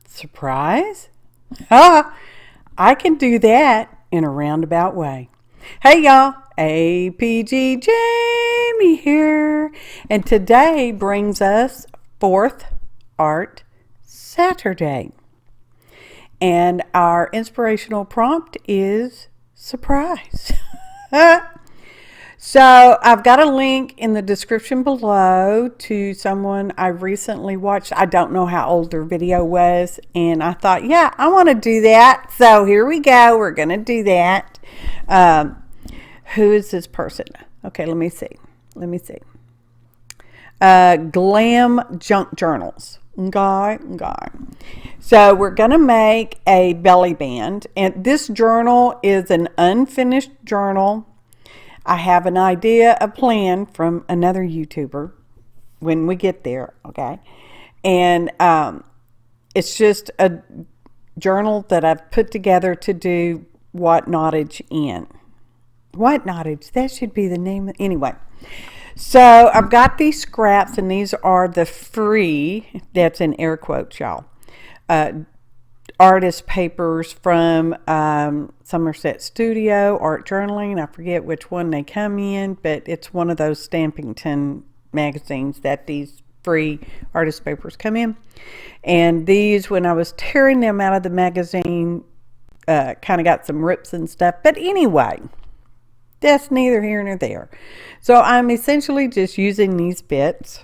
Surprise? I can do that in a roundabout way. Hey y'all, APG Jamie here, and today brings us 4th Art Saturday. And our inspirational prompt is surprise. So I've got a link in the description below to someone I recently watched. I don't know how old their video was, and I thought, yeah, I want to do that. So here we go. We're going to do that. Who is this person? Okay, let me see. Glam Junk Journals. Okay. So we're going to make a belly band, and this journal is an unfinished journal. I have an idea, a plan from another YouTuber when we get there, okay? And it's just a journal that I've put together to do what knottage in. What knottage? That should be the name. Anyway, so I've got these scraps, and these are the free, that's in air quotes, y'all, artist papers from Somerset Studio, Art Journaling. I forget which one they come in, but it's one of those Stampington magazines that these free artist papers come in. And these, when I was tearing them out of the magazine, kind of got some rips and stuff. But anyway, that's neither here nor there. So I'm essentially just using these bits.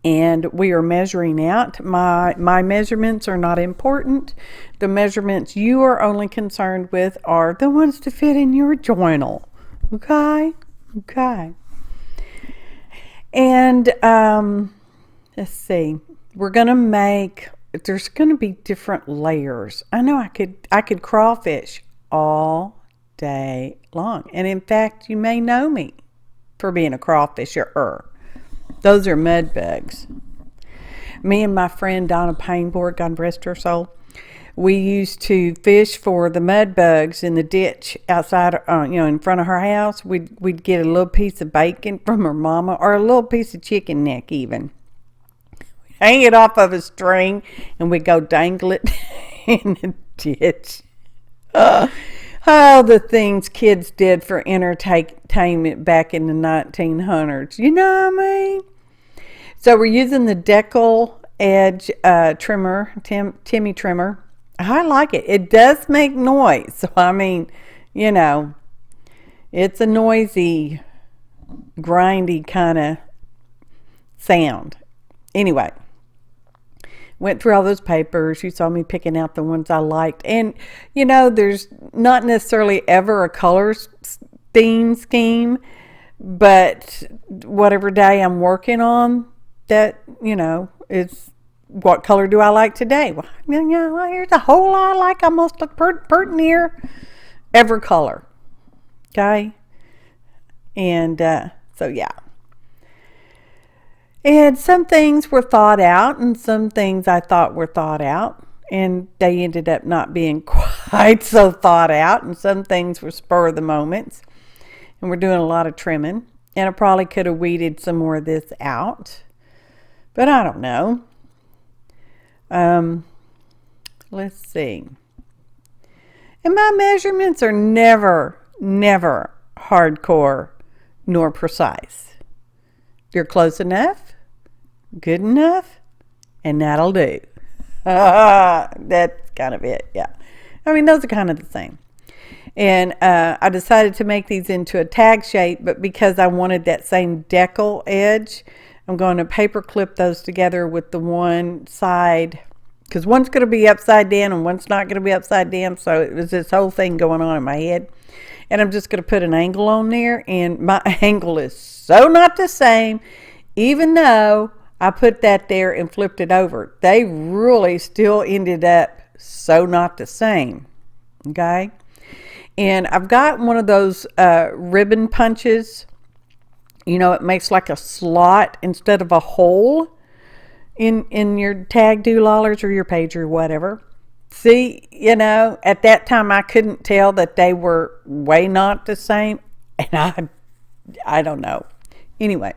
And we are measuring out. My measurements are not important. The measurements you are only concerned with are the ones to fit in your journal. Okay? And let's see. We're going to make, there's going to be different layers. I know I could crawfish all day long. And in fact, you may know me for being a crawfisher. Those are mud bugs. Me and my friend Donna Painboard, God rest her soul, we used to fish for the mud bugs in the ditch outside, in front of her house. We'd get a little piece of bacon from her mama, or a little piece of chicken neck even. Hang it off of a string, and we'd go dangle it in the ditch. Oh, the things kids did for entertainment back in the 1900s. You know what I mean? So we're using the decal edge trimmer, Timmy trimmer. I like it. It does make noise. So, I mean, it's a noisy, grindy kind of sound. Anyway, went through all those papers. You saw me picking out the ones I liked. And, there's not necessarily ever a color theme scheme, but whatever day I'm working on, that, is what color do I like today? Well, here's a whole lot I like. Almost look pert near every color. Okay? And so, yeah. And some things were thought out, and some things I thought were thought out, and they ended up not being quite so thought out, and some things were spur of the moments, and we're doing a lot of trimming, and I probably could have weeded some more of this out, but I don't know. Let's see. And my measurements are never hardcore nor precise. They're close enough, good enough, and that'll do. That's kind of it, yeah. I mean, those are kind of the same. And I decided to make these into a tag shape, but because I wanted that same decal edge, I'm going to paper clip those together with the one side, because one's going to be upside down and one's not going to be upside down. So it was this whole thing going on in my head. And I'm just going to put an angle on there, and my angle is so not the same, even though I put that there and flipped it over. They really still ended up so not the same. Okay? And I've got one of those ribbon punches. It makes like a slot instead of a hole in your tag doolallers or your page or whatever. See, at that time I couldn't tell that they were way not the same. And I don't know. Anyway,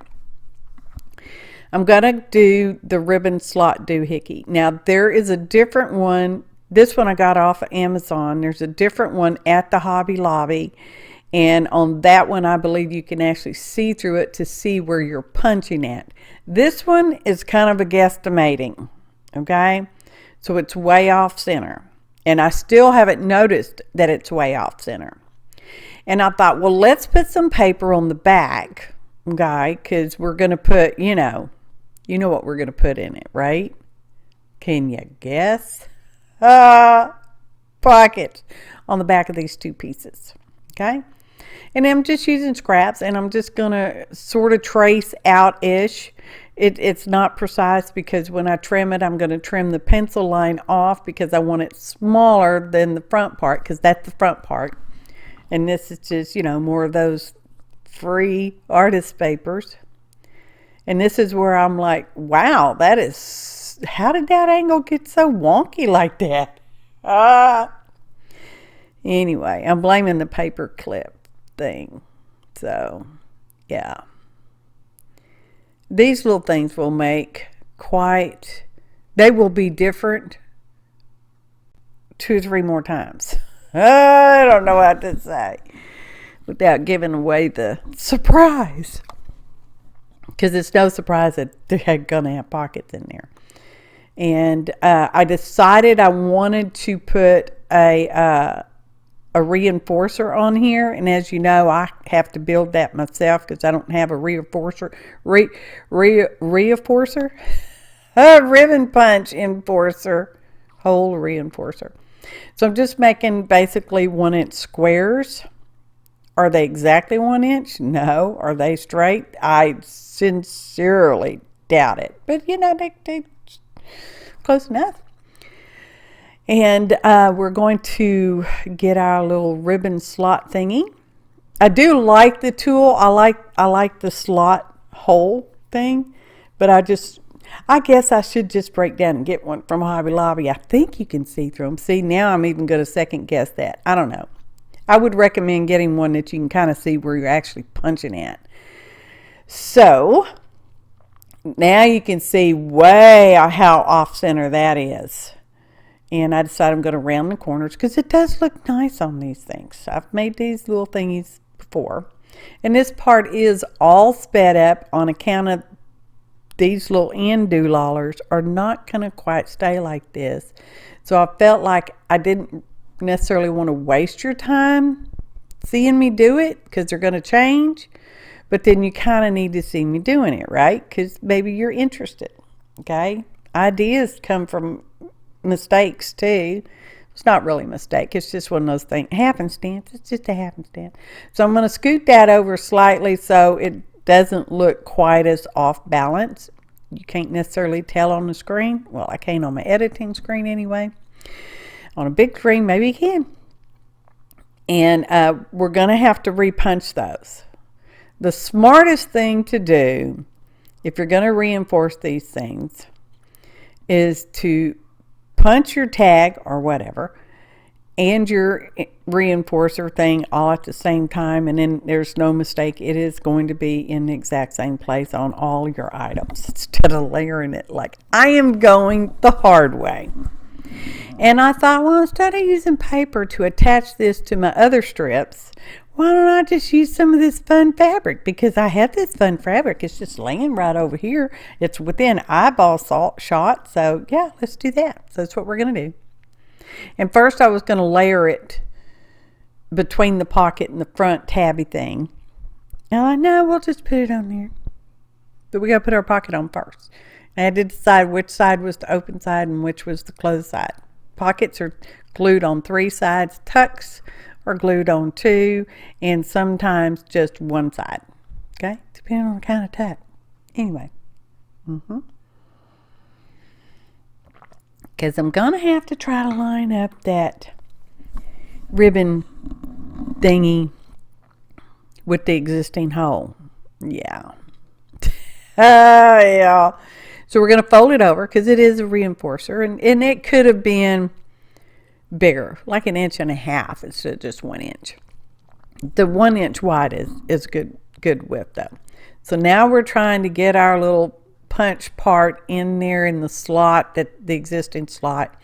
I'm going to do the ribbon slot doohickey. Now, there is a different one. This one I got off of Amazon. There's a different one at the Hobby Lobby. And on that one, I believe you can actually see through it to see where you're punching at. This one is kind of a guesstimating, okay? So it's way off center. And I still haven't noticed that it's way off center. And I thought, well, let's put some paper on the back, okay? Because we're going to put, you know what we're going to put in it, right? Can you guess? Pockets on the back of these two pieces, okay? And I'm just using scraps, and I'm just going to sort of trace out-ish. It's not precise because when I trim it, I'm going to trim the pencil line off because I want it smaller than the front part, because that's the front part. And this is just, more of those free artist papers. And this is where I'm like, wow, how did that angle get so wonky like that? Anyway, I'm blaming the paper clip thing. So, yeah. These little things will make they will be different 2 or 3 more times. I don't know what to say without giving away the surprise. Because it's no surprise that they're going to have pockets in there. And I decided I wanted to put a reinforcer on here, and as you know, I have to build that myself because I don't have a reinforcer, a ribbon punch enforcer, hole reinforcer. So I'm just making basically 1-inch squares. Are they exactly 1 inch? No. Are they straight? I sincerely doubt it, but they close enough. And we're going to get our little ribbon slot thingy. I do like the tool. I like the slot hole thing, but I guess I should just break down and get one from Hobby Lobby. I think you can see through them. See, now I'm even going to second guess that. I don't know. I would recommend getting one that you can kind of see where you're actually punching at. So now you can see way how off center that is. And I decided I'm going to round the corners because it does look nice on these things. I've made these little thingies before. And this part is all sped up on account of these little end doolallers are not going to quite stay like this. So I felt like I didn't necessarily want to waste your time seeing me do it because they're going to change. But then you kind of need to see me doing it, right? Because maybe you're interested, okay? Ideas come from mistakes too. It's not really a mistake. It's just one of those things. Happenstance. It's just a happenstance. So I'm going to scoot that over slightly so it doesn't look quite as off balance. You can't necessarily tell on the screen. Well, I can't on my editing screen anyway. On a big screen, maybe you can. And we're going to have to repunch those. The smartest thing to do, if you're going to reinforce these things, is to punch your tag or whatever and your reinforcer thing all at the same time, and then there's no mistake. It is going to be in the exact same place on all your items instead of layering it like I am going the hard way. And I thought, well, instead of using paper to attach this to my other strips, why don't I just use some of this fun fabric? Because I have this fun fabric. It's just laying right over here. It's within eyeball shot. So, yeah, let's do that. So that's what we're going to do. And first I was going to layer it between the pocket and the front tabby thing. And I know we'll just put it on there. But we got to put our pocket on first. And I had to decide which side was the open side and which was the closed side. Pockets are glued on 3 sides. Tucks are glued on 2, and sometimes just 1 side. Okay? Depending on the kind of tuck. Anyway. Because I'm going to have to try to line up that ribbon thingy with the existing hole. Yeah. Yeah. So we're going to fold it over because it is a reinforcer, and it could have been bigger, like 1.5 inches instead of just 1 inch. The 1 inch wide is good width though. So now we're trying to get our little punch part in there in the slot, that the existing slot.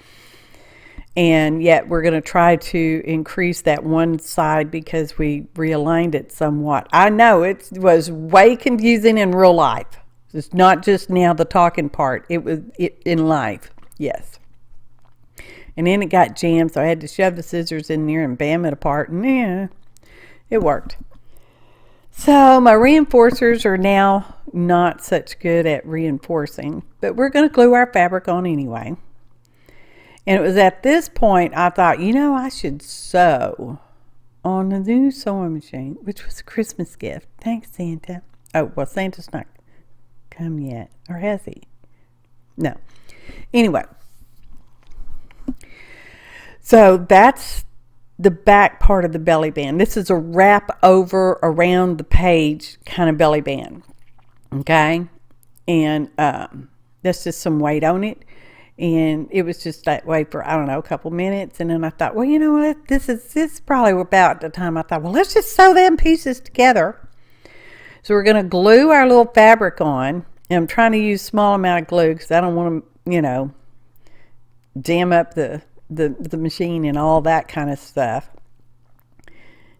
And yet we're going to try to increase that one side because we realigned it somewhat. I know it was way confusing in real life. It's not just now the talking part. It was in life. Yes. And then it got jammed, so I had to shove the scissors in there and bam it apart. And yeah, it worked. So my reinforcers are now not such good at reinforcing, but we're going to glue our fabric on anyway. And it was at this point I thought, I should sew on the new sewing machine, which was a Christmas gift. Thanks, Santa. Oh, well, Santa's not come yet. Or has he? No. Anyway. So that's the back part of the belly band. This is a wrap over around the page kind of belly band. Okay? And that's just some weight on it. And it was just that way for, I don't know, a couple minutes. And then I thought, well, you know what? This is probably about the time I thought, well, let's just sew them pieces together. So we're going to glue our little fabric on. And I'm trying to use small amount of glue because I don't want to, jam up the machine and all that kind of stuff.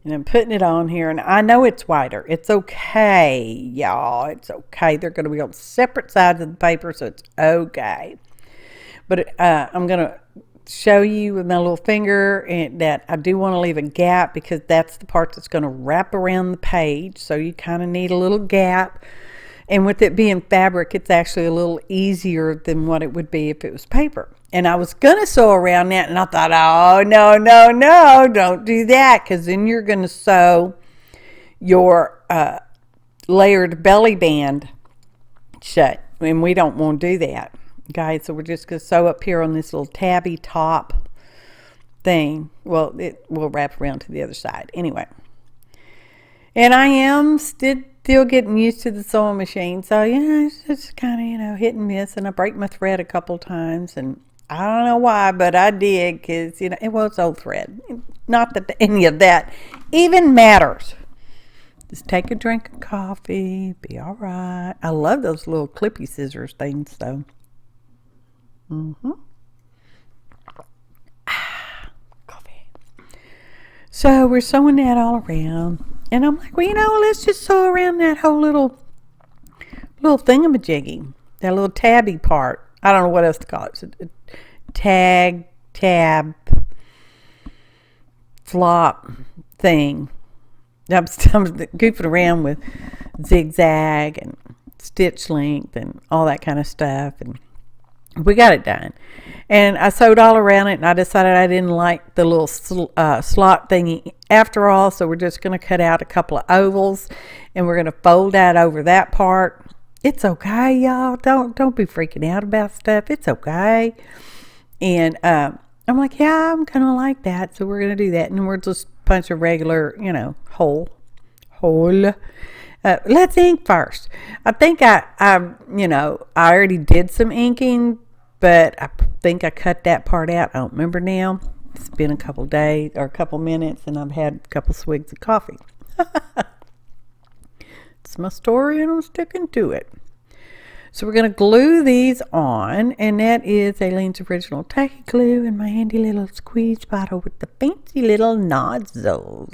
And I'm putting it on here. And I know it's wider. It's okay, y'all. It's okay. They're going to be on separate sides of the paper, so it's okay. But I'm going to show you with my little finger and that I do want to leave a gap because that's the part that's going to wrap around the page. So you kind of need a little gap. And with it being fabric, it's actually a little easier than what it would be if it was paper. And I was going to sew around that, and I thought, oh, no, don't do that, because then you're going to sew your layered belly band shut. And we don't want to do that. Guys, so we're just going to sew up here on this little tabby top thing. Well, it will wrap around to the other side. Anyway. And I am still getting used to the sewing machine. So, it's just kind of, hit and miss. And I break my thread a couple times. And I don't know why, but I did because, it was old thread. Not that any of that even matters. Just take a drink of coffee. Be all right. I love those little clippy scissors things, though. Coffee. So we're sewing that all around, and I'm like, well, let's just sew around that whole little thingamajiggy, that little tabby part. I don't know what else to call it. It's a tab, flop thing. I'm goofing around with zigzag and stitch length and all that kind of stuff, and we got it done. And I sewed all around it, and I decided I didn't like the little slot thingy after all, so we're just going to cut out a couple of ovals, and we're going to fold that over that part. It's okay, y'all. Don't be freaking out about stuff. It's okay. And I'm like, yeah, I'm kind of like that, so we're going to do that. And we'll just punch a regular, hole. Let's ink first. I think I already did some inking, but I think I cut that part out. I don't remember now. It's been a couple days or a couple minutes, and I've had a couple swigs of coffee. It's my story, and I'm sticking to it. So we're going to glue these on, and that is Aleene's original tacky glue in my handy little squeeze bottle with the fancy little nozzle.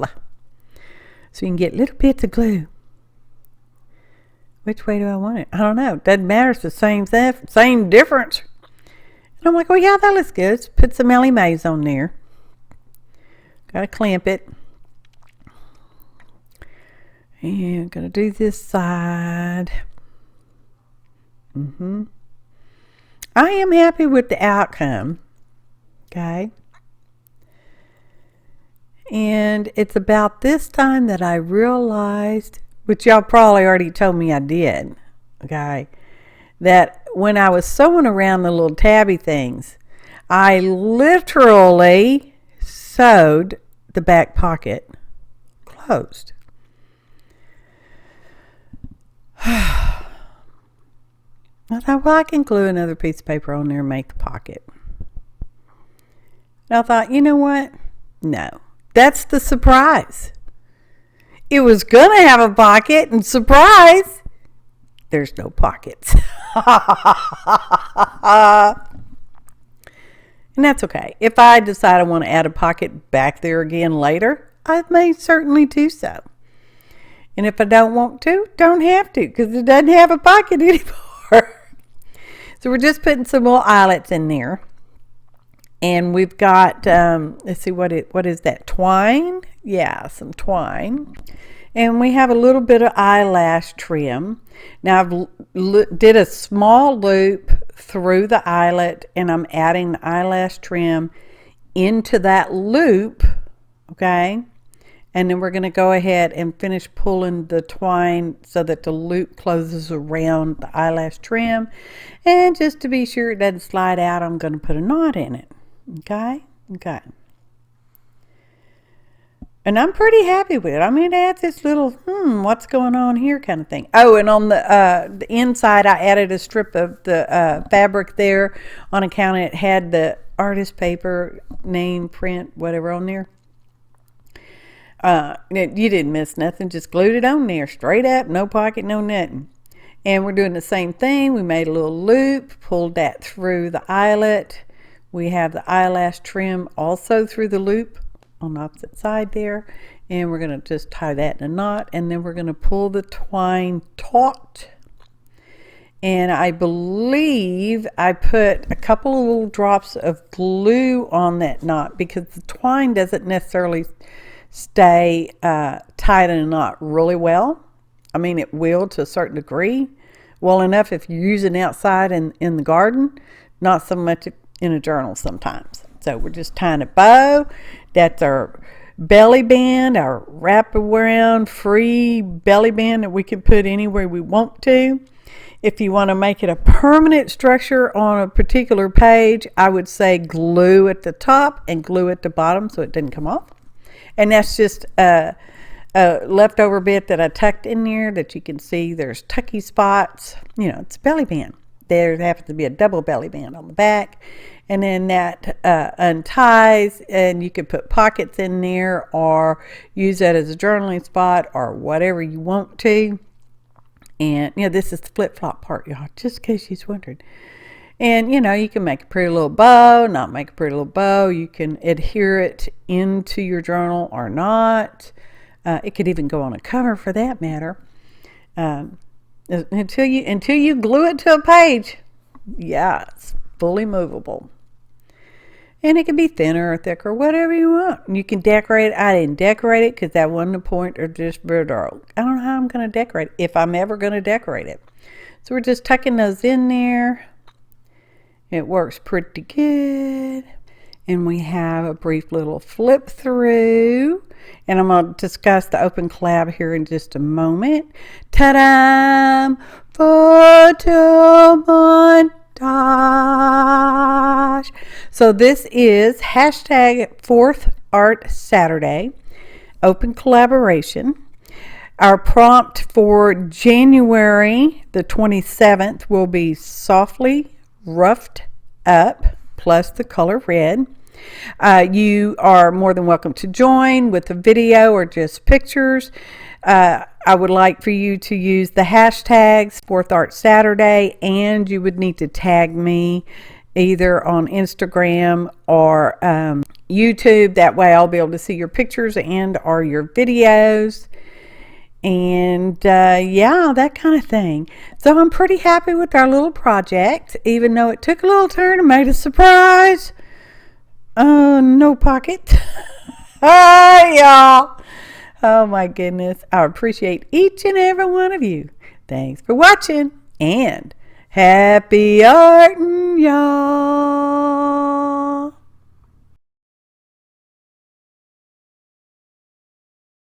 So you can get little bits of glue. Which way do I want it? I don't know. Doesn't matter. It's the same thing, same difference. And I'm like, oh yeah, that looks good. Let's put some Ellie Mae's on there. Got to clamp it. And I'm going to do this side. I am happy with the outcome. Okay. And it's about this time that I realized, which y'all probably already told me I did, okay, that when I was sewing around the little tabby things, I literally sewed the back pocket closed. I thought, well, I can glue another piece of paper on there and make the pocket. And I thought, you know what? No. That's the surprise. It was going to have a pocket, and surprise, there's no pockets. And that's okay. If I decide I want to add a pocket back there again later, I may certainly do so. And if I don't want to, don't have to, because it doesn't have a pocket anymore. So we're just putting some more eyelets in there. And we've got, let's see, what is that? Twine? Yeah, some twine. And we have a little bit of eyelash trim. Now I've did a small loop through the eyelet, and I'm adding the eyelash trim into that loop, okay? And then we're going to go ahead and finish pulling the twine so that the loop closes around the eyelash trim. And just to be sure it doesn't slide out, I'm going to put a knot in it, okay? Okay. And I'm pretty happy with it. I mean, it adds this little, what's going on here kind of thing. Oh, and on the inside, I added a strip of the fabric there on account it had the artist paper, name, print, whatever on there. You didn't miss nothing. Just glued it on there, straight up, no pocket, no nothing. And we're doing the same thing. We made a little loop, pulled that through the eyelet. We have the eyelash trim also through the loop on the opposite side there, and we're going to just tie that in a knot, and then we're going to pull the twine taut. And I believe I put a couple of little drops of glue on that knot because the twine doesn't necessarily stay tied in a knot really well. I mean, it will to a certain degree, well enough if you're using outside in the garden, not so much in a journal sometimes. So we're just tying a bow. That's our belly band, our wraparound free belly band that we can put anywhere we want to. If you want to make it a permanent structure on a particular page, I would say glue at the top and glue at the bottom so it doesn't come off. And that's just a leftover bit that I tucked in there that you can see there's tucky spots. You know, it's a belly band. There happens to be a double belly band on the back. And then that unties, and you can put pockets in there or use that as a journaling spot or whatever you want to. And, you know, this is the flip-flop part, y'all, just in case you're wondering. And, you know, you can make a pretty little bow, not make a pretty little bow. You can adhere it into your journal or not. It could even go on a cover for that matter. Until you glue it to a page. Yeah, it's fully movable. And it can be thinner or thicker, whatever you want. You can decorate it. I didn't decorate it because that wasn't the point of this video. I don't know how I'm going to decorate it, if I'm ever going to decorate it. So we're just tucking those in there. It works pretty good. And we have a brief little flip through. And I'm going to discuss the open collab here in just a moment. Ta-da! Photo montage. So this is hashtag 4th Art Saturday, open collaboration. Our prompt for January the 27th will be Softly Ruffed Up plus the color red. You are more than welcome to join with a video or just pictures. I would like for you to use the hashtags 4th Art Saturday, and you would need to tag me either on Instagram or YouTube. That way I'll be able to see your pictures and or your videos. And yeah, that kind of thing. So I'm pretty happy with our little project, even though it took a little turn and made a surprise. No pocket. Hi, y'all. Oh my goodness. I appreciate each and every one of you. Thanks for watching and happy arting, y'all.